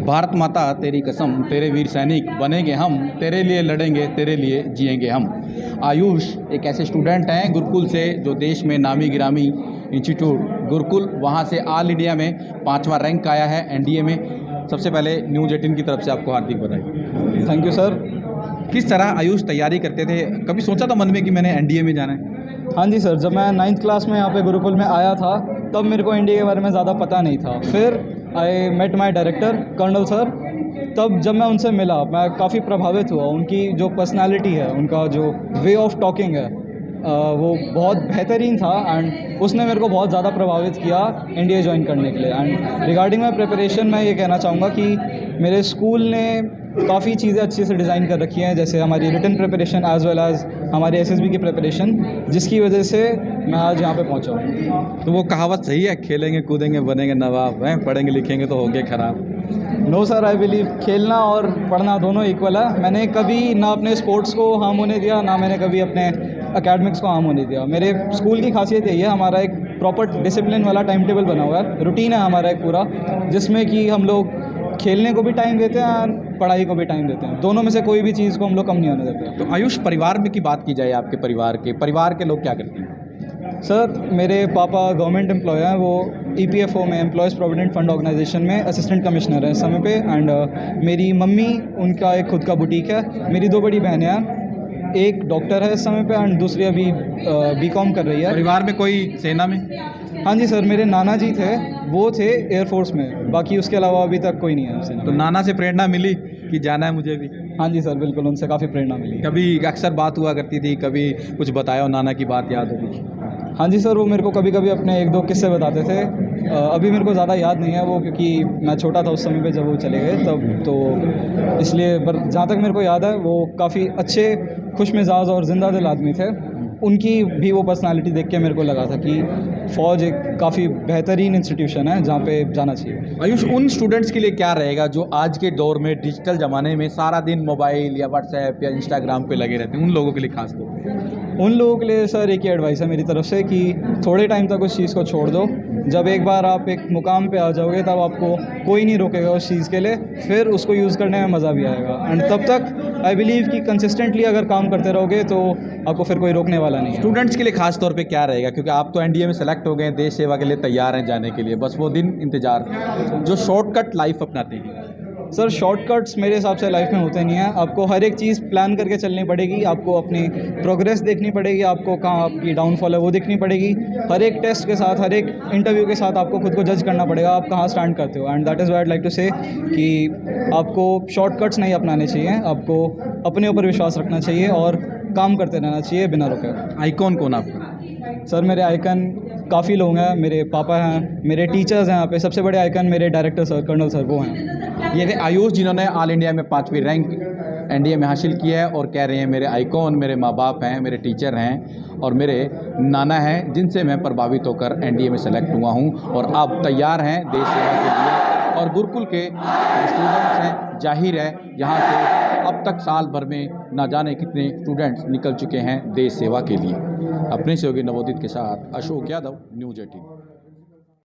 भारत माता तेरी कसम, तेरे वीर सैनिक बनेंगे हम, तेरे लिए लड़ेंगे, तेरे लिए जिएंगे हम। आयुष एक ऐसे स्टूडेंट हैं गुरुकुल से, जो देश में नामी गिरामी इंस्टीट्यूट गुरुकुल, वहाँ से ऑल इंडिया में 5वां रैंक आया है एनडीए में। सबसे पहले न्यूज़ 18 की तरफ से आपको हार्दिक बधाई। Thank you sir. किस तरह आयुष तैयारी करते थे? कभी सोचा था मन में कि मैंने एनडीए में जाना है? हाँ जी सर, जब मैं 9th क्लास में यहाँ पे गुरुकुल में आया था तब मेरे को इंडिया के बारे में ज़्यादा पता नहीं था। फिर I met my director colonel sir. तब जब मैं उनसे मिला मैं काफ़ी प्रभावित हुआ। उनकी जो पर्सनालिटी है, उनका जो वे ऑफ टॉकिंग है वो बहुत बेहतरीन था एंड उसने मेरे को बहुत ज़्यादा प्रभावित किया इंडिया ज्वाइन करने के लिए। एंड रिगार्डिंग माई प्रिपरेशन मैं ये कहना चाहूँगा कि मेरे स्कूल ने काफ़ी चीज़ें अच्छे से डिज़ाइन कर रखी हैं, जैसे हमारी written preparation as well as हमारी एसएसबी की प्रिपरेशन, जिसकी वजह से मैं आज यहाँ पे पहुँचा हूँ। तो वो कहावत सही है, खेलेंगे कूदेंगे बनेंगे नवाब, हैं पढ़ेंगे लिखेंगे तो होंगे खराब? नो सर, आई बिलीव खेलना और पढ़ना दोनों इक्वल है। मैंने कभी ना अपने स्पोर्ट्स को हार्म होने दिया, ना मैंने कभी अपने एकेडमिक्स को हार्म होने दिया। मेरे स्कूल की खासियत यही है, हमारा एक प्रॉपर डिसिप्लिन वाला टाइम टेबल बना हुआ है, रूटीन है हमारा एक पूरा, जिसमें कि हम लोग खेलने को भी टाइम देते हैं और पढ़ाई को भी टाइम देते हैं। दोनों में से कोई भी चीज़ को हम लोग कम नहीं होने देते। तो आयुष, परिवार में की बात की जाए, आपके परिवार के लोग क्या करते हैं? सर, मेरे पापा गवर्नमेंट एम्प्लॉय हैं, वो ईपीएफओ में एम्प्लॉयज़ प्रोविडेंट फंड ऑर्गेनाइजेशन में असिस्टेंट कमिश्नर है इस समय पे। एंड मेरी मम्मी, उनका एक खुद का बुटीक है। मेरी 2 बड़ी बहनें हैं, एक डॉक्टर है इस समय पे एंड दूसरी अभी बीकॉम कर रही है। परिवार में कोई सेना में? हाँ जी सर, मेरे नाना जी थे, वो थे एयरफोर्स में। बाकी उसके अलावा अभी तक कोई नहीं है सेना। तो नाना से प्रेरणा मिली कि जाना है मुझे भी? हाँ जी सर, बिल्कुल, उनसे काफ़ी प्रेरणा मिली। कभी अक्सर बात हुआ करती थी, कभी कुछ बताया हो, नाना की बात याद होगी? हाँ जी सर, वो मेरे को कभी कभी अपने 1-2 किस्से बताते थे। अभी मेरे को ज़्यादा याद नहीं है वो, क्योंकि मैं छोटा था उस समय पे जब वो चले गए तब, तो इसलिए। पर जहाँ तक मेरे को याद है वो काफ़ी अच्छे, खुश मिजाज और ज़िंदा दिल आदमी थे। उनकी भी वो पर्सनालिटी देख के मेरे को लगा था कि फ़ौज एक काफ़ी बेहतरीन इंस्टीट्यूशन है जहाँ पे जाना चाहिए। आयुष, उन स्टूडेंट्स के लिए क्या रहेगा जो आज के दौर में डिजिटल ज़माने में सारा दिन मोबाइल या व्हाट्सएप या इंस्टाग्राम पे लगे रहते हैं, उन लोगों के लिए खास तौर पे? उन लोगों के लिए सर एक ही एडवाइस है मेरी तरफ से कि थोड़े टाइम तक उस चीज़ को छोड़ दो। जब एक बार आप एक मुकाम पे आ जाओगे तब आपको कोई नहीं रोकेगा उस चीज़ के लिए, फिर उसको यूज़ करने में मज़ा भी आएगा। एंड तब तक आई बिलीव कि कंसिस्टेंटली अगर काम करते रहोगे तो आपको फिर कोई रोकने वाला नहीं है। स्टूडेंट्स के लिए खास तौर पे क्या रहेगा, क्योंकि आप तो एनडीए में सेलेक्ट हो गए, देश सेवा के लिए तैयार हैं जाने के लिए, बस वो दिन इंतजार, जो शॉर्टकट लाइफ अपनाते हैं? सर, शॉर्टकट्स मेरे हिसाब से लाइफ में होते नहीं हैं। आपको हर एक चीज़ प्लान करके चलनी पड़ेगी, आपको अपनी प्रोग्रेस देखनी पड़ेगी, आपको कहाँ आपकी डाउनफॉल है वो देखनी पड़ेगी। हर एक टेस्ट के साथ, हर एक इंटरव्यू के साथ आपको खुद को जज करना पड़ेगा आप कहाँ स्टैंड करते हो। And that is what I like to say कि आपको शॉर्टकट्स नहीं अपनाने चाहिए, आपको अपने ऊपर विश्वास रखना चाहिए और काम करते रहना चाहिए बिना रुके। आइकॉन कौन आपका? सर, मेरे आइकन काफ़ी लोग हैं। मेरे पापा हैं, मेरे टीचर्स हैं यहाँ पे। सबसे बड़े आइकन मेरे डायरेक्टर सर, कर्नल सर, वो हैं। ये थे आयुष, जिन्होंने ऑल इंडिया में 5वीं रैंक एनडीए में हासिल किया है और कह रहे हैं मेरे आइकॉन मेरे माँ बाप हैं, मेरे टीचर हैं और मेरे नाना हैं, जिनसे मैं प्रभावित होकर एनडीए में सेलेक्ट हुआ हूँ और अब तैयार हैं देश सेवा के लिए। और गुरुकुल के स्टूडेंट्स हैं, जाहिर है यहाँ से अब तक साल भर में ना जाने कितने स्टूडेंट्स निकल चुके हैं देश सेवा के लिए। अपने सहयोगी नवोदित के साथ अशोक यादव, न्यूज़ 18।